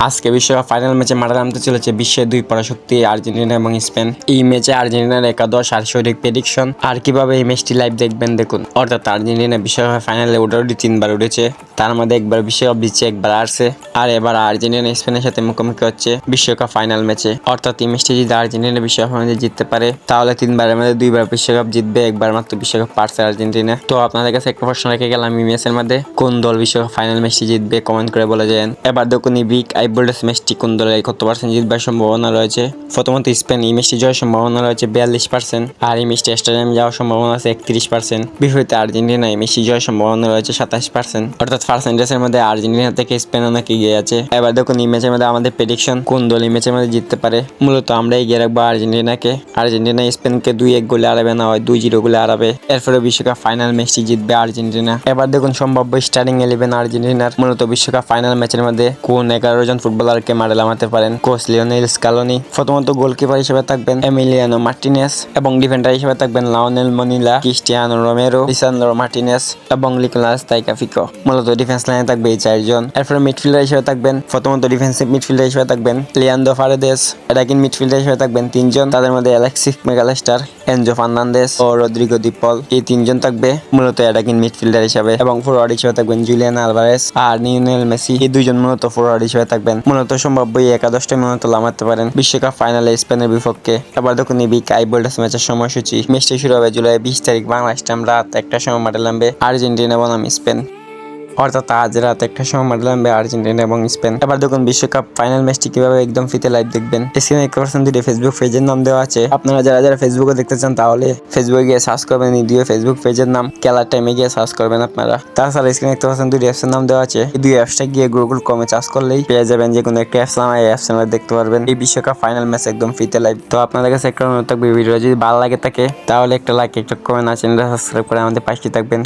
আজকে বিশ্বকাপ ফাইনাল ম্যাচে মাঠে নামতে চলেছে বিশ্বের দুই পরাশক্তি আর্জেন্টিনা এবং স্পেন। এই ম্যাচে আর্জেন্টিনার একাদশ আর সঠিক প্রেডিকশন আর কিভাবে এই ম্যাচটি লাইভ দেখবেন দেখুন। অর্থাৎ আর্জেন্টিনা বিশ্বকাপ ফাইনালে ওঠাউঠি 3বার উঠেছে, তার মধ্যে একবার বিশ্বকাপ জিতছে, একবার হারছে। আর এবার আর্জেন্টিনা স্পেনের সাথে মুখোমুখি হচ্ছে বিশ্বকাপ ফাইনাল ম্যাচে। অর্থাৎ এই ম্যাচটি যদি আর্জেন্টিনা বিশ্বকাপ ফাইনালে জিততে পারে তাহলে 3বারের মধ্যে 2বার বিশ্বকাপ জিতবে, একবার মাত্র বিশ্বকাপ পারছে আর্জেন্টিনা। তো আপনাদের কাছে একটা প্রশ্ন রেখে গেলাম, এই ম্যাচের মধ্যে কোন দল বিশ্বকাপ ফাইনাল ম্যাচটি জিতবে কমেন্ট করে বলে যান। এবার দেখুন এই বিগ আইবোল্ডেস ম্যাচটি কোন দলের কত পার্সেন্ট জিতবার সম্ভাবনা রয়েছে। প্রথমত স্পেন, এই ম্যাচটি জয়ের সম্ভাবনা রয়েছে 42%, আর এই ম্যাচটি স্টেডিয়াম যাওয়ার সম্ভাবনা আছে 31%। বিপরীতে আর্জেন্টিনা, এই ম্যাচটি জয়ের সম্ভাবনা রয়েছে 27%। অর্থাৎ পার্সেন্টেজের মধ্যে আর্জেন্টিনা থেকে স্পেন অনেক এগিয়ে আছে। এবার দেখুন এই ম্যাচের মধ্যে আমাদের প্রেডিকশন কোন দল এই ম্যাচের মধ্যে জিততে পারে। মূলত আমরা এগিয়ে রাখবো আর্জেন্টিনাকে। আর্জেন্টিনা স্পেনকে 2-1 গোলে হারাবে, না হয় 2-0 গোলে হারাবে। এরপরে বিশ্বকাপ ফাইনাল ম্যাচটি জিতবে আর্জেন্টিনা। এবার দেখুন সম্ভাব্য স্টার্টিং 11 আর্জেন্টিনার। মূলত বিশ্বকাপ ফাইনাল ম্যাচের মধ্যে কোন 11 জন ফুটবলারকে মাঠে নামাতে পারেন কোচ লিওনেল স্কালোনি। প্রথমত গোলকিপার হিসেবে থাকবেন এমিলিয়ানো মার্টিনেস এবং ডিফেন্ডার হিসেবে থাকবেন Nahuel Molina, Cristiano Romero, Lisandro Martinez এবং নিকোলাস তাইকাফিকো। মূলত ডিফেন্স লাইনে থাকবে এই 4 জন। এরপরে মিডফিল্ডার হিসেবে থাকবেন, প্রথমত ডিফেন্সিভ মিডফিল্ডার হিসেবে থাকবেন লিয়ান্ডো ফারেদেস। অ্যাটাকিং মিডফিল্ডার হিসেবে থাকবেন 3 জন, তাদের মধ্যে অ্যালেক্সিস ম্যাকালিস্টার, এনজো ফার্নান্দেস ও রদ্রিগো দি পল। এই 3 জন থাকবে মূলত অ্যাটাকিং মিডফিল্ডার হিসেবে, এবং ফরওয়ার্ড হিসেবে থাকবেন জুলিয়ান আলভারেস আর লিওনেল মেসি। এই 2 জন মূলত ফরওয়ার্ড হিসেবে থাকবেন। মূলত সম্ভাব্য এই একাদশটা মূলত নামাতে পারেন বিশ্বকাপ ফাইনালে স্পেনের বিপক্ষে। এবার দেখুন এই বিগ আইবোল্ডেস ম্যাচের সময়সূচি। ম্যাচটি শুরু হবে জুলাই 20 তারিখ বাংলাদেশ টাইম রাত 1টার সময় মাঠে নামবে আর্জেন্টিনা বনাম স্পেন। অর্থাৎ আজ রাত 1টার সময় মাঠে নামবে আর্জেন্টিনা এবং স্পেন। এবার দেখুন বিশ্বকাপ ফাইনাল ম্যাচটি কিভাবে একদম ফিতে লাইভ দেখবেন। স্ক্রিনে 1% দুটি ফেসবুক পেজের নাম দেওয়া আছে। আপনারা যারা যারা ফেসবুকে দেখতে চান তাহলে ফেসবুকে গিয়ে সার্চ করবেন এই দুই ফেসবুক পেজের নাম, খেলার টাইমে গিয়ে সার্চ করবেন আপনারা। তাছাড়া স্ক্রিনে 1% দুটি অ্যাপসের নাম দেওয়া আছে। এই দুই অ্যাপসটা গিয়ে গুগল ক্রোমে সার্চ করলেই পেয়ে যাবেন যে কোনো একটা অ্যাপস নামায় অ্যাপস দেখতে পারবেন এই বিশ্বকাপ ফাইনাল ম্যাচ একদম ফিতে লাইভ। তো আপনাদের কাছে একটা অনুরোধ থাকবে, ভিডিও যদি ভালো লাগে থাকে তাহলে একটা লাইক, একটা কমেন্ট আর চ্যানেলটা সাবস্ক্রাইব করে আমাদের পাশে থাকবেন।